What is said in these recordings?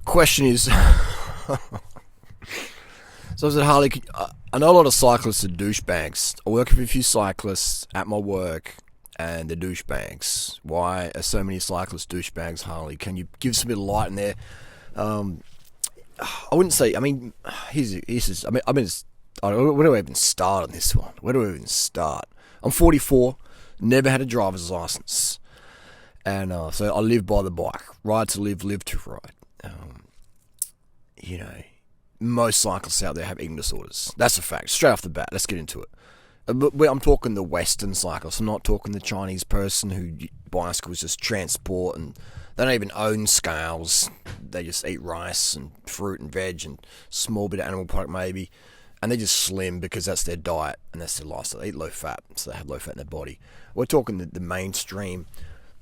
Question is, so I was at Harley. I know a lot of cyclists are douchebags. I work with a few cyclists at my work, and they're douchebags. Why are so many cyclists douchebags, Harley? Can you give us a bit of light in there? Um, I wouldn't say. I mean, here's where do I even start on this one? Where do I even start? I'm 44, never had a driver's license, and so I live by the bike. Ride to live, live to ride. You know, most cyclists out there have eating disorders. That's a fact. Straight off the bat, let's get into it. But I'm talking the Western cyclist. I'm not talking the Chinese person who bicycles just transport and they don't even own scales. They just eat rice and fruit and veg and small bit of animal product maybe. And they just slim because that's their diet and that's their lifestyle. They eat low fat, so they have low fat in their body. We're talking the mainstream,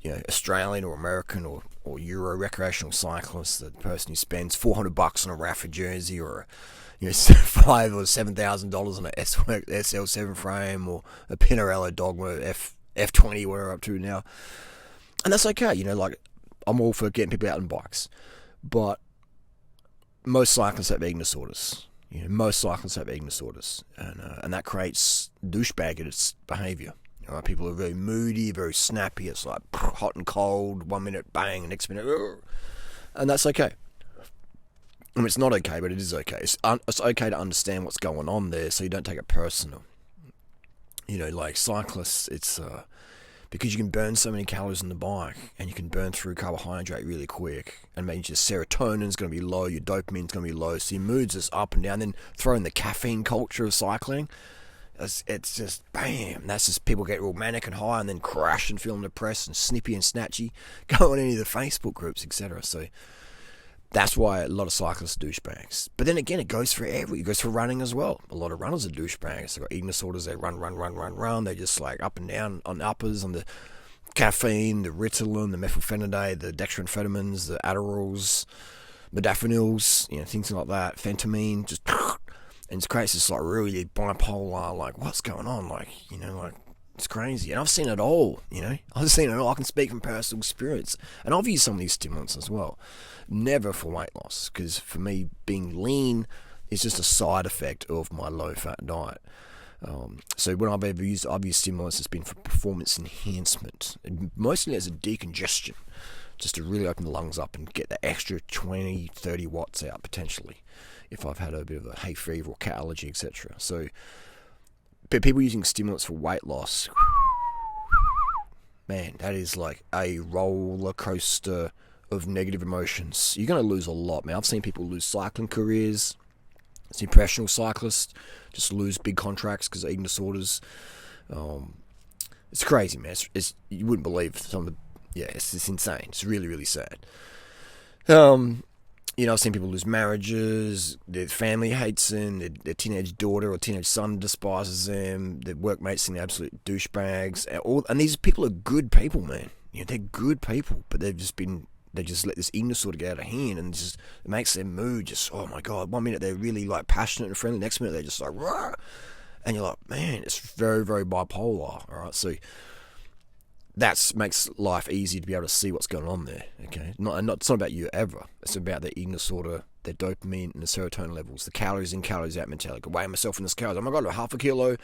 Australian or American or Euro recreational cyclist, the person who spends $400 on a Rafa jersey or $5,000 or $7,000 on a SL7 frame or a Pinarello Dogma F20, whatever we're up to now, and that's okay. Like I'm all for getting people out on bikes, but most cyclists have eating disorders. Most cyclists have eating disorders, and that creates douchebaggish behaviour. People are very moody, very snappy. It's like hot and cold. 1 minute bang, next minute, and that's okay. I mean, it's not okay, but it is okay. It's okay to understand what's going on there, so you don't take it personal. Like cyclists, it's because you can burn so many calories on the bike, and you can burn through carbohydrate really quick, and maybe your serotonin's going to be low, your dopamine's going to be low, so your mood's just up and down. Then throw in the caffeine culture of cycling. It's just bam. That's just people get real manic and high, and then crash and feeling depressed and snippy and snatchy. Go on any of the Facebook groups, etc. So that's why a lot of cyclists are douchebags. But then again, it goes for it goes for running as well. A lot of runners are douchebags. They've got eating disorders. They run. They just like up and down on uppers on the caffeine, the Ritalin, the methylphenidate, the dextroamphetamines, the Adderalls, modafinils, things like that. Phentamine, just. And it creates this like really bipolar, like what's going on, like it's crazy. And I've seen it all, I've seen it all. I can speak from personal experience, and I've used some of these stimulants as well. Never for weight loss, because for me, being lean is just a side effect of my low-fat diet. So when I've used stimulants, it's been for performance enhancement, and mostly as a decongestion, just to really open the lungs up and get the extra 20-30 watts out potentially, if I've had a bit of a hay fever or cat allergy, etc. So, but people using stimulants for weight loss, man, that is like a roller coaster of negative emotions. You're going to lose a lot, man. I've seen people lose cycling careers. I've seen professional cyclists just lose big contracts because of eating disorders. It's crazy, man. You wouldn't believe some of the... Yeah, it's insane. It's really, really sad. I've seen people lose marriages, their family hates them, their teenage daughter or teenage son despises them, their workmates think they're absolute douchebags. And these people are good people, man. They're good people, but they just let this eating disorder get out of hand, and it makes their mood just, oh my God, 1 minute they're really like passionate and friendly, next minute they're just like, rah! And you're like, man, it's very, very bipolar, alright? So that makes life easy to be able to see what's going on there, okay? It's not about you ever. It's about their eating disorder, their dopamine and the serotonin levels, the calories in, calories out mentality. I weigh myself in this calories. Oh my God, I'm half a kilo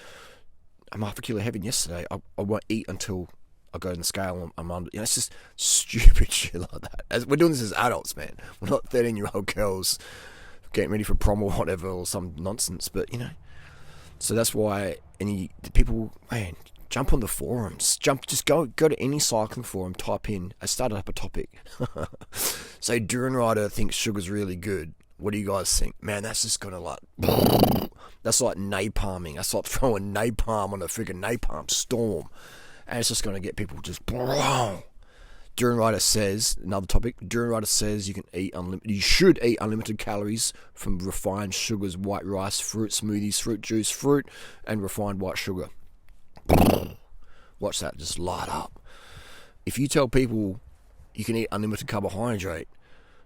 heavy yesterday. I won't eat until I go in the scale. I'm under. It's just stupid shit like that. We're doing this as adults, man. We're not 13-year-old girls getting ready for prom or whatever or some nonsense. But so that's why people, man. Jump on the forums. Just go to any cycling forum. Type in. I started up a topic. Say durianrider thinks sugar's really good. What do you guys think? Man, that's just gonna like. That's like napalming. That's like throwing napalm on a freaking napalm storm, and it's just gonna get people just. Durianrider says another topic. Durianrider says you should eat unlimited calories from refined sugars, white rice, fruit smoothies, fruit juice, fruit, and refined white sugar. Watch that just light up. If you tell people you can eat unlimited carbohydrate,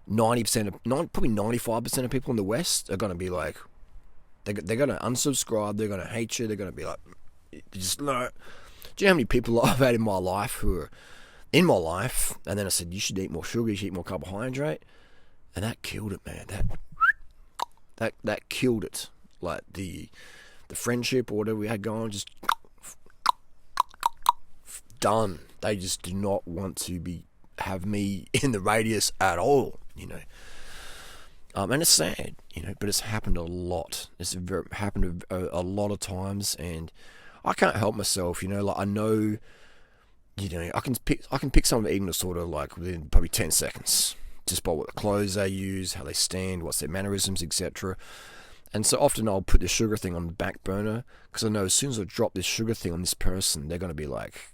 90%, probably 95% of people in the West are going to be like, they're going to unsubscribe, they're going to hate you, they're going to be like, just no. Do you know how many people I've had in my life and then I said, you should eat more sugar, you should eat more carbohydrate? And that killed it, man. That killed it. Like the friendship or whatever we had going, just done. They just do not want to have me in the radius at all, and it's sad, but it's happened a lot. It's happened a lot of times, and I can't help myself, like I know, I can pick someone eating disorder like within probably 10 seconds, just by what the clothes they use, how they stand, what's their mannerisms, etc. And so often I'll put the sugar thing on the back burner, because I know as soon as I drop this sugar thing on this person, they're going to be like,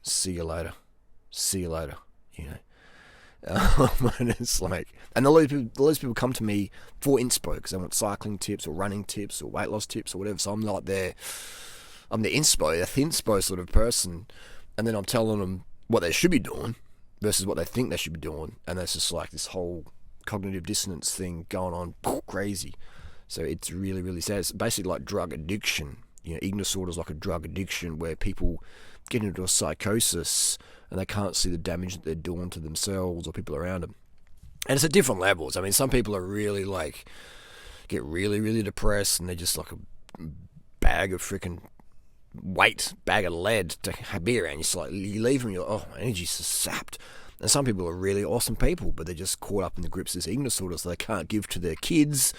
see you later, and it's like, and a lot of people come to me for inspo because they want cycling tips or running tips or weight loss tips or whatever. So I'm like I'm the thinspo sort of person, and then I'm telling them what they should be doing versus what they think they should be doing, and that's just like this whole cognitive dissonance thing going on crazy. So it's really, really sad. It's basically like drug addiction. Eating disorder is like a drug addiction where people get into a psychosis and they can't see the damage that they're doing to themselves or people around them. And it's at different levels. I mean, some people are really get really, really depressed, and they're just like a bag of lead to be around. It's like you leave them, you're like, oh, my energy's just sapped. And some people are really awesome people, but they're just caught up in the grips of this eating disorder, so they can't give to their kids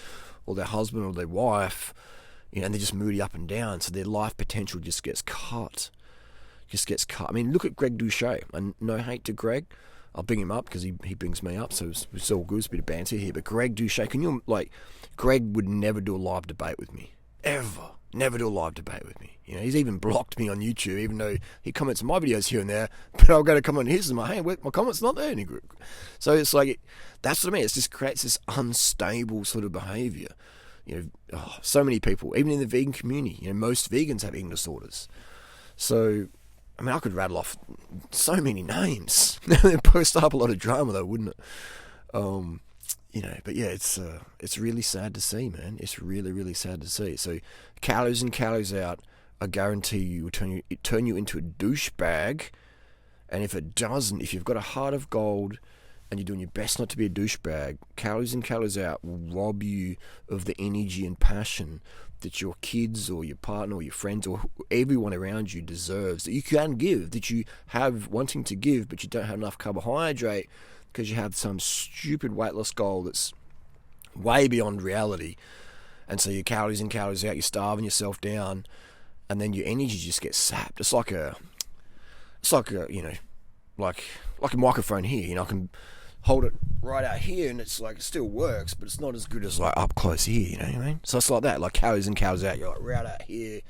or their husband or their wife, and they're just moody up and down, so their life potential just gets cut. I mean, look at Greg Douche. And no hate to Greg. I'll bring him up because he brings me up, so it's all good. It's a bit of banter here. But Greg Douche, Greg would never do a live debate with me. Ever. Never do a live debate with me. He's even blocked me on YouTube, even though he comments on my videos here and there, but I'll go to comment on his and hey, my comment's not there any group. So it's like, that's what I mean. It just creates this unstable sort of behaviour. So many people, even in the vegan community, most vegans have eating disorders. So, I mean, I could rattle off so many names. It'd post up a lot of drama, though, wouldn't it? But yeah, it's really sad to see, man. It's really, really sad to see. So, calories in, calories out, I guarantee you, will turn you into a douchebag. And if it doesn't, if you've got a heart of gold and you're doing your best not to be a douchebag, calories in, calories out will rob you of the energy and passion that your kids or your partner or your friends or everyone around you deserves, that you can give, that you have wanting to give, but you don't have enough carbohydrate because you have some stupid weight loss goal that's way beyond reality. And so your calories in, calories out, you're starving yourself down, and then your energy just gets sapped. It's like a microphone here. I can hold it right out here, and it's like it still works, but it's not as good as like up close here. You know what I mean? So it's like that, like calories in, calories out. You're like right out here,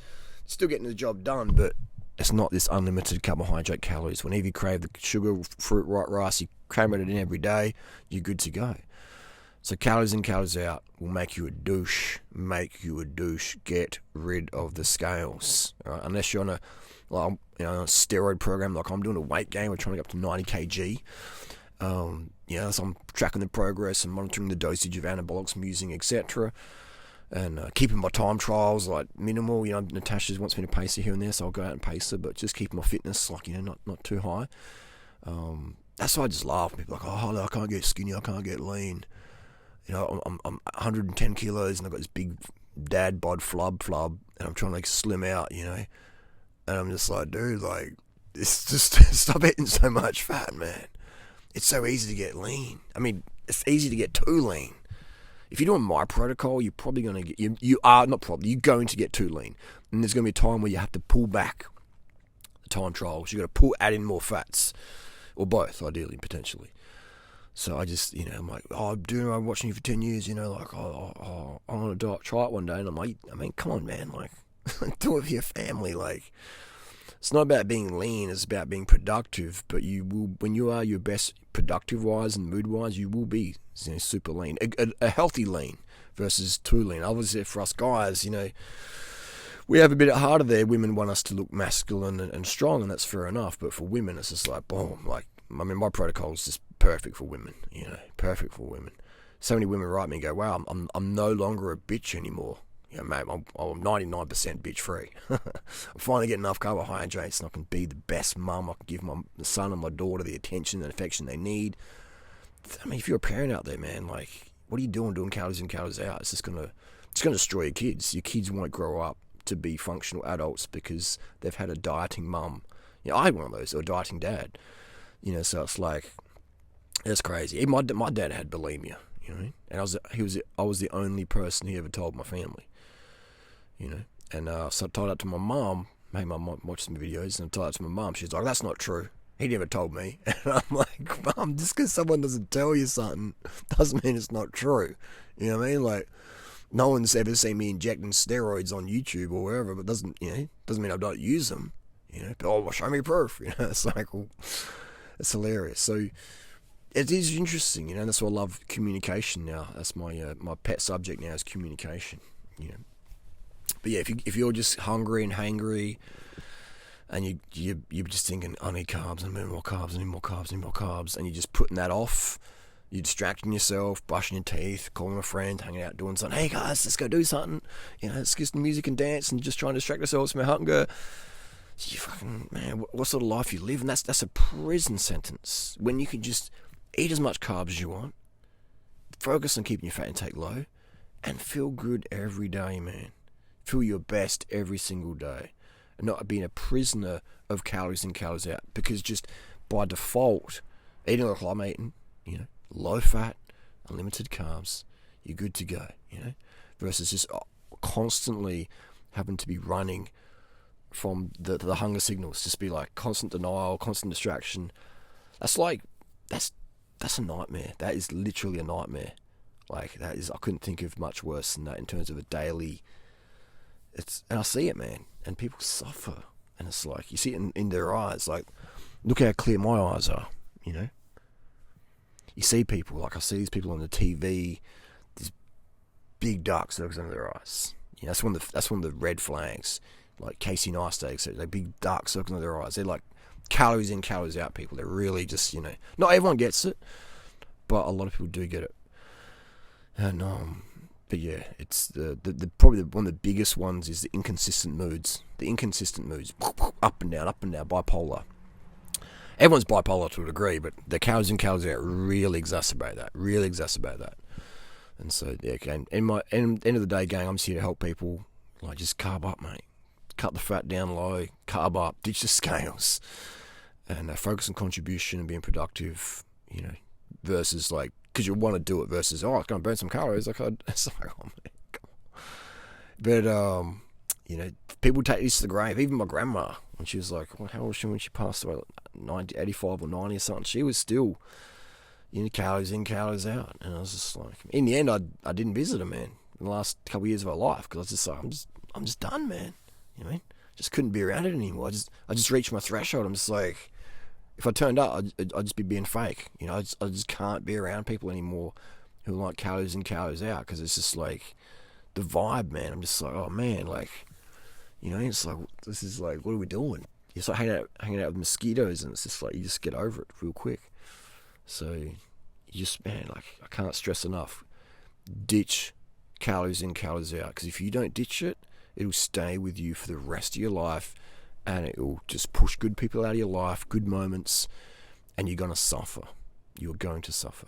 still getting the job done, but it's not this unlimited carbohydrate calories. Whenever you crave the sugar, fruit, white rice, you cram it in every day, you're good to go. So calories in, calories out will make you a douche. Get rid of the scales. All right? Unless you're on a steroid program, like I'm doing a weight gain, we're trying to get up to 90 kg. So I'm tracking the progress and monitoring the dosage of anabolics I'm using, etc. And keeping my time trials like minimal. Natasha wants me to pace her here and there, so I'll go out and pace her, but just keeping my fitness not too high. That's why I just laugh. People are like, I can't get skinny, I can't get lean. I'm 110 kilos and I've got this big dad bod flub, and I'm trying to slim out, and I'm just like, dude, it's just stop eating so much fat, man. It's so easy to get lean. I mean, it's easy to get too lean. If you're doing my protocol, you're probably going to get, you're going to get too lean. And there's going to be a time where you have to pull back the time trials. You've got to add in more fats, or both, ideally, potentially. So I just, I'm like, dude, I'm watching you for 10 years, I want to try it one day. And I'm like, I mean, come on, man, do it for your family, It's not about being lean, it's about being productive, but you will, when you are your best productive-wise and mood-wise, you will be super lean. A healthy lean versus too lean. Obviously, for us guys, we have a bit harder there. Women want us to look masculine and strong, and that's fair enough, but for women, it's just like, boom, my protocol is just perfect for women, perfect for women. So many women write me and go, wow, I'm no longer a bitch anymore. Mate, I'm 99% bitch free. I'm finally getting enough carbohydrates and I can be the best mum. I can give my son and my daughter the attention and affection they need. I mean, if you're a parent out there, man, like, what are you doing calories in, calories out? It's gonna destroy your kids. Your kids won't grow up to be functional adults because they've had a dieting mum. I had one of those, or a dieting dad. So it's like, it's crazy. Even my dad had bulimia, and I was the only person he ever told my family, and so I told that to my mum. Made my mum watch some videos, and I told that to my mum. She's like, "That's not true. He never told me." And I'm like, "Mum, just because someone doesn't tell you something doesn't mean it's not true." You know what I mean? Like, no one's ever seen me injecting steroids on YouTube or wherever, but doesn't mean I don't use them. But show me proof. It's like, well, it's hilarious. So it is interesting. That's why I love communication now. That's my my pet subject now is communication. But yeah, if you're just hungry and hangry, and you're just thinking, I need carbs, I need more carbs, I need more carbs, I need more carbs, and you're just putting that off, you're distracting yourself, brushing your teeth, calling a friend, hanging out, doing something. Hey guys, let's go do something. Let's get some music and dance, and just trying to distract ourselves from our hunger. You fucking, man, what sort of life you live? And that's a prison sentence. When you can just eat as much carbs as you want, focus on keeping your fat intake low, and feel good every day, man. Feel your best every single day. And not being a prisoner of calories in, calories out. Because just by default, eating like I'm eating, low fat, unlimited carbs, you're good to go, versus just constantly having to be running from the hunger signals. Just be like constant denial, constant distraction. That's a nightmare. That is literally a nightmare. Like, I couldn't think of much worse than that in terms of a daily. And I see it, man, and people suffer, and it's like, you see it in their eyes. Like, look how clear my eyes are. You see people, like I see these people on the TV, these big dark circles under their eyes. That's one of the red flags. Like Casey Neistat, they big dark circles under their eyes. They're like calories in, calories out people. They're really just, not everyone gets it, but a lot of people do get it. And but yeah, it's the probably one of the biggest ones is the inconsistent moods. Up and down, bipolar. Everyone's bipolar to a degree, but the calories in, calories out really exacerbate that. And so, yeah, gang, end of the day, gang, I'm just here to help people. Like, just carb up, mate. Cut the fat down low, carb up, ditch the scales, and focus on contribution and being productive, versus like, because you want to do it, versus, I'm going to burn some calories. It's like, oh man, come on. But, people take this to the grave. Even my grandma, when she was like, how old was she when she passed away? 85 or 90 or something. She was still, calories in, calories out. And I was just like, in the end, I didn't visit her, man, in the last couple of years of her life, because I was just like, I'm just done, man. You know what I mean? Just couldn't be around it anymore. I just reached my threshold. I'm just like, if I turned up, I'd just be being fake. I just can't be around people anymore who like calories in, calories out, because it's just like the vibe, man. I'm just like, oh man, like, it's like, this is like, what are we doing? It's like hanging out with mosquitoes, and it's just like, you just get over it real quick. So you just, man, like, I can't stress enough, ditch calories in, calories out, because if you don't ditch it, it'll stay with you for the rest of your life, and it'll just push good people out of your life, good moments, and you're going to suffer. You're going to suffer.